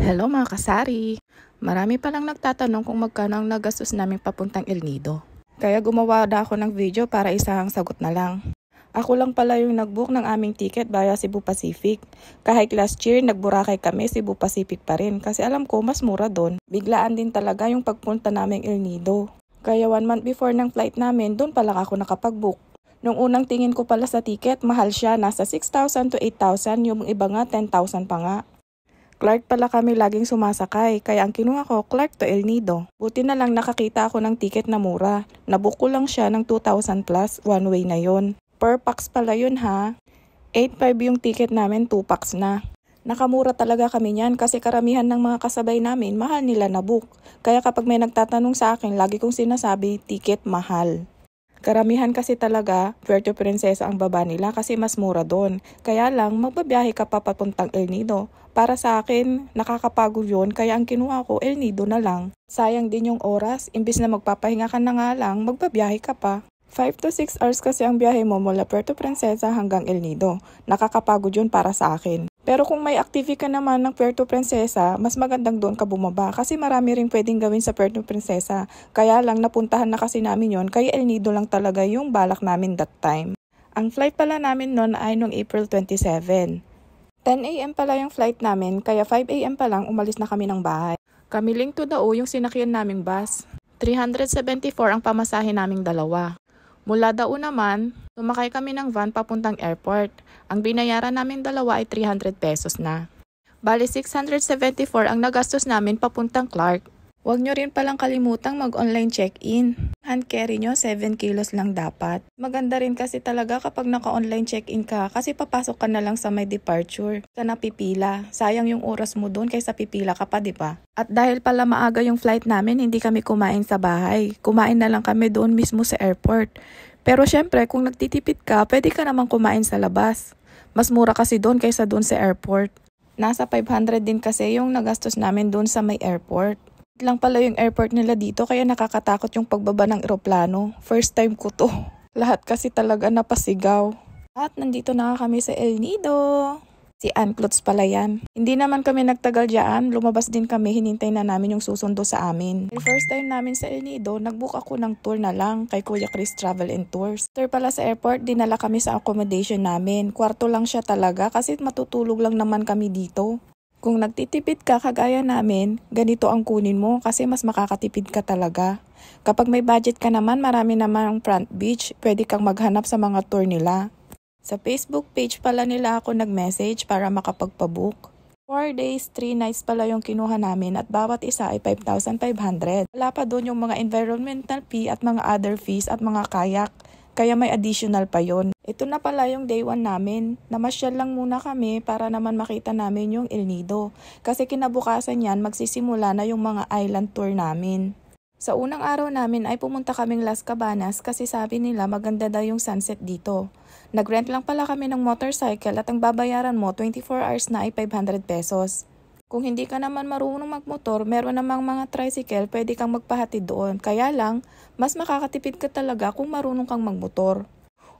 Hello mga kasari! Marami palang nagtatanong kung magkano ang nagastos namin papuntang El Nido. Kaya gumawa na ako ng video para isang sagot na lang. Ako lang pala yung nag-book ng aming ticket via Cebu Pacific. Kahit last year nag-Boracay kami, Cebu Pacific pa rin kasi alam ko mas mura doon. Biglaan din talaga yung pagpunta namin El Nido. Kaya 1 month before ng flight namin, doon pa lang ako nakapag-book. Nung unang tingin ko pala sa ticket, mahal siya. Nasa 6,000 to 8,000, yung iba nga 10,000 pa nga. Clark pala kami laging sumasakay, kaya ang kinuha ko, Clark to El Nido. Buti na lang nakakita ako ng ticket na mura. Nabook ko lang siya ng 2,000 plus, one way na yon. Per pax pala yun ha. 8,500 yung ticket namin, 2 pax na. Nakamura talaga kami niyan kasi karamihan ng mga kasabay namin, mahal nila na book. Kaya kapag may nagtatanong sa akin, lagi kong sinasabi, ticket mahal. Karamihan kasi talaga, Puerto Princesa ang baba nila kasi mas mura doon. Kaya lang, magbabiyahe ka pa papuntang El Nido. Para sa akin, nakakapagod yun, kaya ang kinuha ko, El Nido na lang. Sayang din yung oras, imbis na magpapahinga ka na nga lang, magbabiyahe ka pa. 5 to 6 hours kasi ang biyahe mo mula Puerto Princesa hanggang El Nido. Nakakapagod yun para sa akin. Pero kung may activity ka naman ng Puerto Princesa, mas magandang doon ka bumaba kasi marami ring pwedeng gawin sa Puerto Princesa. Kaya lang napuntahan na kasi namin yon, kaya El Nido lang talaga yung balak namin that time. Ang flight pala namin noon ay noong April 27. 10 AM pala yung flight namin, kaya 5 AM pa lang umalis na kami ng bahay. Kamiling to Dao yung sinakyan naming bus. 374 ang pamasahe naming dalawa. Mula Dao naman, tumakay kami ng van papuntang airport. Ang binayaran namin dalawa ay 300 pesos na. Bali 674 ang nagastos namin papuntang Clark. Huwag nyo rin palang kalimutang mag-online check-in. Hand carry nyo, 7 kilos lang dapat. Maganda rin kasi talaga kapag naka-online check-in ka kasi papasok ka na lang sa may departure. Ka na pipila. Sayang yung oras mo doon kaysa pipila ka pa, di ba? At dahil pala maaga yung flight namin, hindi kami kumain sa bahay. Kumain na lang kami doon mismo sa airport. Pero syempre, kung nagtitipid ka, pwede ka namang kumain sa labas. Mas mura kasi doon kaysa doon sa airport. Nasa 500 din kasi yung nagastos namin doon sa may airport. Lang pala yung airport nila dito kaya nakakatakot yung pagbaba ng eroplano. First time ko to. Lahat kasi talaga napasigaw. At nandito na kami sa El Nido. Si Anclots pala yan. Hindi naman kami nagtagal dyan. Lumabas din kami. Hinintay na namin yung susundo sa amin. The first time namin sa El Nido, nagbook ako ng tour na lang kay Kuya Chris Travel and Tours. After pala sa airport, dinala kami sa accommodation namin. Kwarto lang siya talaga kasi matutulog lang naman kami dito. Kung nagtitipid ka kagaya namin, ganito ang kunin mo kasi mas makakatipid ka talaga. Kapag may budget ka naman, marami naman ang front beach, pwede kang maghanap sa mga tour nila. Sa Facebook page pala nila ako nag-message para makapagpabook. 4 days, 3 nights pala yung kinuha namin at bawat isa ay 5,500. Wala pa doon yung mga environmental fee at mga other fees at mga kayak. Kaya may additional pa yon. Ito na pala yung day 1 namin. Namasyal lang muna kami para naman makita namin yung El Nido. Kasi kinabukasan yan, magsisimula na yung mga island tour namin. Sa unang araw namin ay pumunta kaming Las Cabanas kasi sabi nila maganda daw yung sunset dito. Nag-rent lang pala kami ng motorcycle at ang babayaran mo 24 hours na ay 500 pesos. Kung hindi ka naman marunong magmotor, meron namang mga tricycle, pwede kang magpahatid doon. Kaya lang, mas makakatipid ka talaga kung marunong kang magmotor.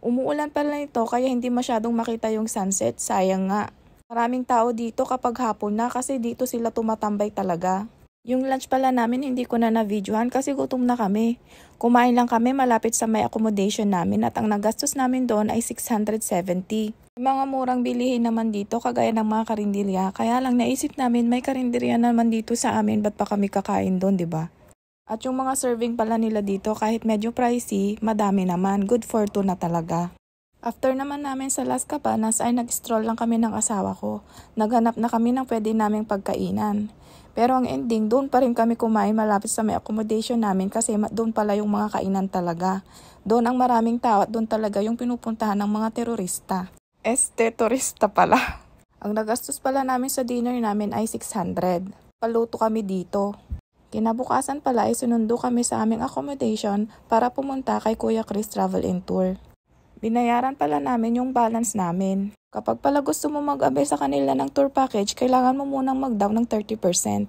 Umuulan pala nito kaya hindi masyadong makita yung sunset, sayang nga. Maraming tao dito kapag hapon na kasi dito sila tumatambay talaga. Yung lunch pala namin hindi ko na na-videohan kasi gutom na kami. Kumain lang kami malapit sa may accommodation namin at ang nagastos namin doon ay 670. May mga murang bilihin naman dito kagaya ng mga karinderya, kaya lang naisip namin may karinderya naman dito sa amin, ba't pa kami kakain doon, di ba? At yung mga serving pala nila dito kahit medyo pricey, madami naman, good for two na talaga. After naman namin sa Las Cabanas ay nag-stroll lang kami ng asawa ko. Naghanap na kami ng pwede naming pagkainan. Pero ang ending, doon pa rin kami kumain malapit sa may accommodation namin kasi doon pala yung mga kainan talaga. Doon ang maraming tao at doon talaga yung pinupuntahan ng mga terorista. Turista pala. Ang nagastos pala namin sa dinner namin ay 600. Paluto kami dito. Kinabukasan pala ay sinundo kami sa aming accommodation para pumunta kay Kuya Chris Travel and Tour. Binayaran pala namin yung balance namin. Kapag pala gusto mo mag-abay sa kanila ng tour package, kailangan mo munang mag-down ng 30%.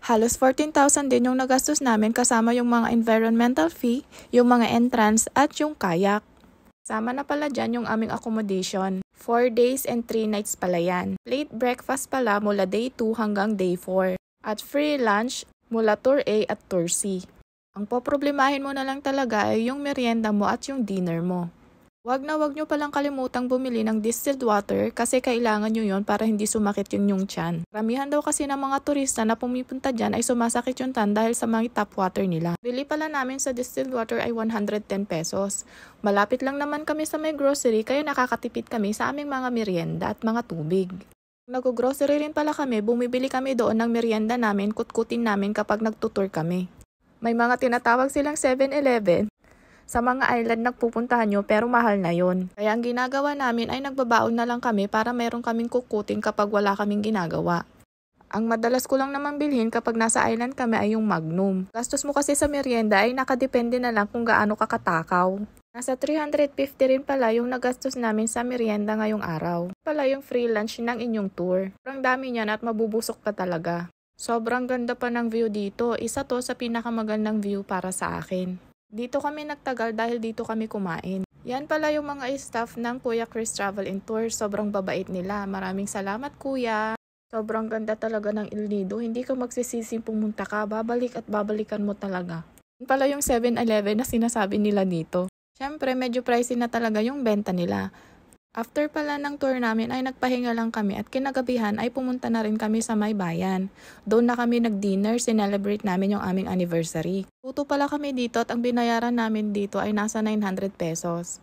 Halos 14,000 din yung nagastos namin kasama yung mga environmental fee, yung mga entrance at yung kayak. Sama na pala dyan yung aming accommodation. 4 days and 3 nights pala yan. Late breakfast pala mula day 2 hanggang day 4. At free lunch mula Tour A at Tour C. Ang poproblemahin mo na lang talaga ay yung merienda mo at yung dinner mo. Wag nyo palang kalimutang bumili ng distilled water kasi kailangan nyo yon para hindi sumakit yung tiyan. Ramihan daw kasi ng mga turista na pumipunta dyan ay sumasakit yung tiyan dahil sa mga tap water nila. Bili pala namin sa distilled water ay 110 pesos. Malapit lang naman kami sa may grocery kaya nakakatipid kami sa aming mga merienda at mga tubig. Nag-grocery rin pala kami, bumibili kami doon ng merienda namin, kutkutin namin kapag nagtutour kami. May mga tinatawag silang 7-Eleven. Sa mga island nagpupuntahan nyo pero mahal na yon. Kaya ang ginagawa namin ay nagbabaon na lang kami para meron kaming kukutin kapag wala kaming ginagawa. Ang madalas ko lang naman bilhin kapag nasa island kami ay yung Magnum. Gastos mo kasi sa merienda ay nakadepende na lang kung gaano kakatakaw. Nasa 350 rin pala yung nagastos namin sa merienda ngayong araw. Pala yung free lunch ng inyong tour. Sobrang dami niyan at mabubusok ka talaga. Sobrang ganda pa ng view dito. Isa to sa pinakamagandang view para sa akin. Dito kami nagtagal dahil dito kami kumain. Yan pala yung mga staff ng Kuya Chris Travel and Tour. Sobrang babait nila. Maraming salamat kuya. Sobrang ganda talaga ng El Nido. Hindi ka magsisising pumunta ka. Babalik at babalikan mo talaga. Yan pala yung 7-Eleven na sinasabi nila dito. Siyempre medyo pricey na talaga yung benta nila. After pala ng tour namin ay nagpahinga lang kami at kinagabihan ay pumunta na rin kami sa may bayan. Doon na kami nag-dinner, sinelebrate namin yung aming anniversary. Tuto pala kami dito at ang binayaran namin dito ay nasa 900 pesos.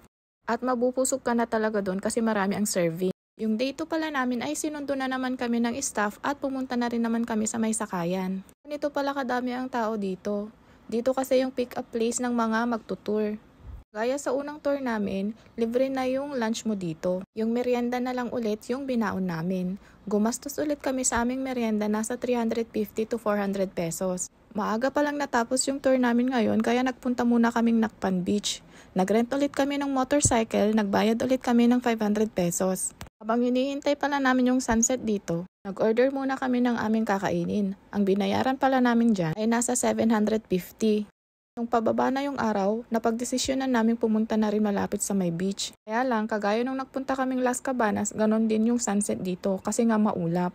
At mabupusog ka na talaga doon kasi marami ang serving. Yung day 2 pala namin ay sinundo na naman kami ng staff at pumunta na rin naman kami sa may sakayan. Ganito pala kadami ang tao dito. Dito kasi yung pick up place ng mga magtutour. Gaya sa unang tour namin, libre na yung lunch mo dito. Yung merienda na lang ulit yung binaon namin. Gumastos ulit kami sa aming merienda nasa 350 to 400 pesos. Maaga pa lang natapos yung tour namin ngayon kaya nagpunta muna kaming Nakpan Beach. Nagrent ulit kami ng motorcycle, nagbayad ulit kami ng 500 pesos. Habang hinihintay pala namin yung sunset dito, nag-order muna kami ng aming kakainin. Ang binayaran pala namin dyan ay nasa 750. Nung pababa na yung araw, napagdesisyonan namin pumunta na rin malapit sa may beach. Kaya lang, kagaya nung nagpunta kaming Las Cabanas, ganon din yung sunset dito kasi nga maulap.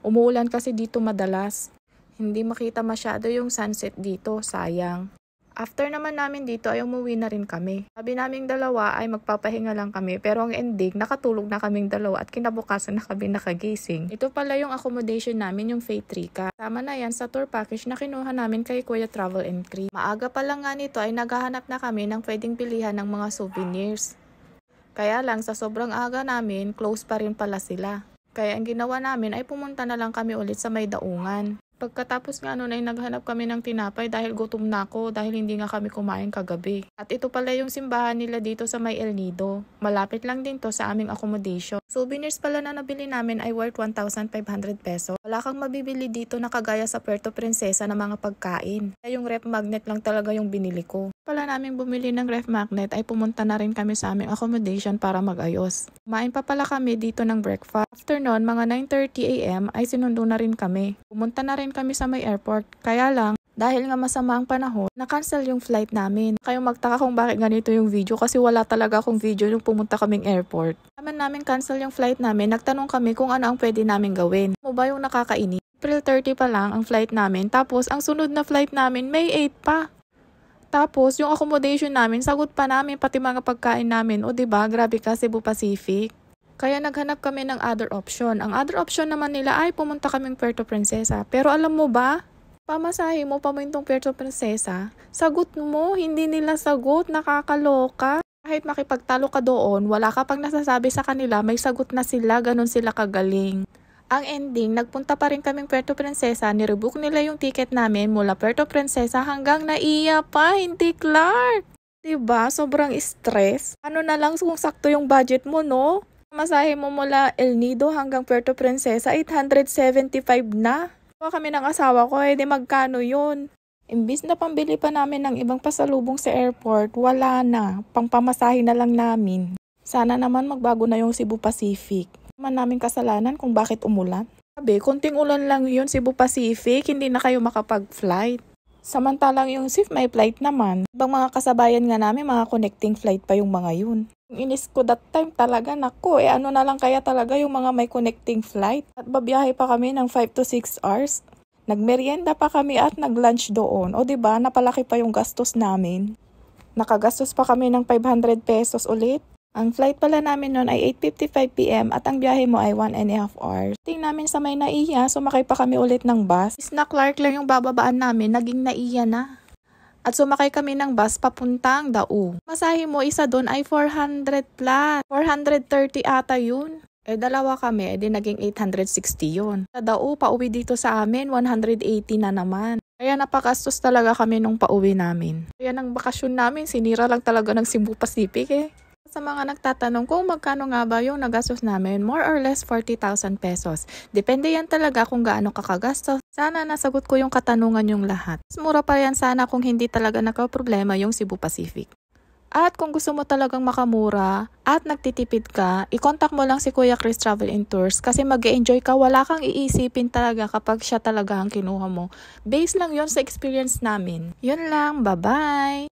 Umuulan kasi dito madalas. Hindi makita masyado yung sunset dito, sayang. After naman namin dito ay umuwi na rin kami. Sabi naming dalawa ay magpapahinga lang kami pero ang ending nakatulog na kaming dalawa at kinabukasan na kami nakagising. Ito pala yung accommodation namin, yung Faytrica. Tama na yan sa tour package na kinuha namin kay Kuya Travel and Cree. Maaga pa lang nga nito ay naghahanap na kami ng pwedeng bilihan ng mga souvenirs. Kaya lang sa sobrang aga namin, close pa rin pala sila. Kaya ang ginawa namin ay pumunta na lang kami ulit sa may daungan. Pagkatapos nga noon ay naghanap kami ng tinapay dahil gutom na ako dahil hindi nga kami kumain kagabi. At ito pala yung simbahan nila dito sa may El Nido. Malapit lang din to sa aming accommodation. Souvenirs pala na nabili namin ay worth 1,500 pesos. Wala kang mabibili dito na kagaya sa Puerto Princesa na mga pagkain. Kaya yung ref magnet lang talaga yung binili ko. Pala namin bumili ng ref magnet ay pumunta na rin kami sa aming accommodation para magayos. Kumain pa pala kami dito ng breakfast. After noon, mga 9:30 AM ay sinundo na rin kami. Pumunta na rin kami sa may airport. Kaya lang, dahil nga masama ang panahon, na-cancel yung flight namin. Kayong magtaka kung bakit ganito yung video kasi wala talaga akong video nung pumunta kaming airport. Namin cancel yung flight namin, nagtanong kami kung ano ang pwede namin gawin. Mo ba yung nakakaini? April 30 pa lang ang flight namin, tapos ang sunod na flight namin, May 8 pa. Tapos yung accommodation namin, sagot pa namin pati mga pagkain namin. O diba, grabe ka, Cebu Pacific. Kaya naghanap kami ng other option. Ang other option naman nila ay pumunta kaming Puerto Princesa. Pero alam mo ba, pamasahe mo pamuntong Puerto Princesa, sagot mo, hindi nila sagot, nakakaloka. Kahit makipagtalo ka doon, wala ka pang nasasabi sa kanila, may sagot na sila, ganun sila kagaling. Ang ending, nagpunta pa rin kaming Puerto Princesa, nirebook nila yung ticket namin mula Puerto Princesa hanggang Naiya pa, hindi Clark. Diba? Sobrang stress. Ano na lang kung sakto yung budget mo, no? Masahe mo mula El Nido hanggang Puerto Princesa, 875 na. Kami ng asawa ko, di magkano yun? Imbis na pambili pa namin ng ibang pasalubong sa airport, wala na. Pangpamasahe na lang namin. Sana naman magbago na yung Cebu Pacific. Naman namin kasalanan kung bakit umulan. Sabi, konting ulan lang yun Cebu Pacific, hindi na kayo makapag-flight. Samantalang yung SIF may flight naman. Ibang mga kasabayan nga namin, mga connecting flight pa yung mga yun. Inis ko that time talaga, naku, ano na lang kaya talaga yung mga may connecting flight. At babiyahe pa kami ng 5 to 6 hours. Nagmerienda pa kami at naglunch doon. O diba, napalaki pa yung gastos namin. Nakagastos pa kami ng 500 pesos ulit. Ang flight pala namin noon ay 8:55 PM at ang biyahe mo ay 1.5 hours. Ting namin sa may Naiya, sumakay pa kami ulit ng bus. Na Clark lang yung bababaan namin, naging Naiya na. At sumakay kami ng bus papuntang Dao. Masahe mo isa doon ay 400 plus. 430 ata yun. Dalawa kami, di naging 860 yun. Sa Dao, pauwi dito sa amin, 180 na naman. Kaya napakastos talaga kami nung pauwi namin. Kaya ng bakasyon namin, sinira lang talaga ng Cebu Pacific Sa mga nagtatanong kung magkano nga ba yung nagastos namin, more or less 40,000 pesos. Depende yan talaga kung gaano kakagastos. Sana nasagot ko yung katanungan yung lahat. Mas mura pa yan sana kung hindi talaga nagka-problema yung Cebu Pacific. At kung gusto mo talagang makamura at nagtitipid ka, i-contact mo lang si Kuya Chris Travel and Tours kasi mag-e-enjoy ka. Wala kang iisipin talaga kapag siya talaga ang kinuha mo. Base lang yon sa experience namin. Yun lang, bye-bye!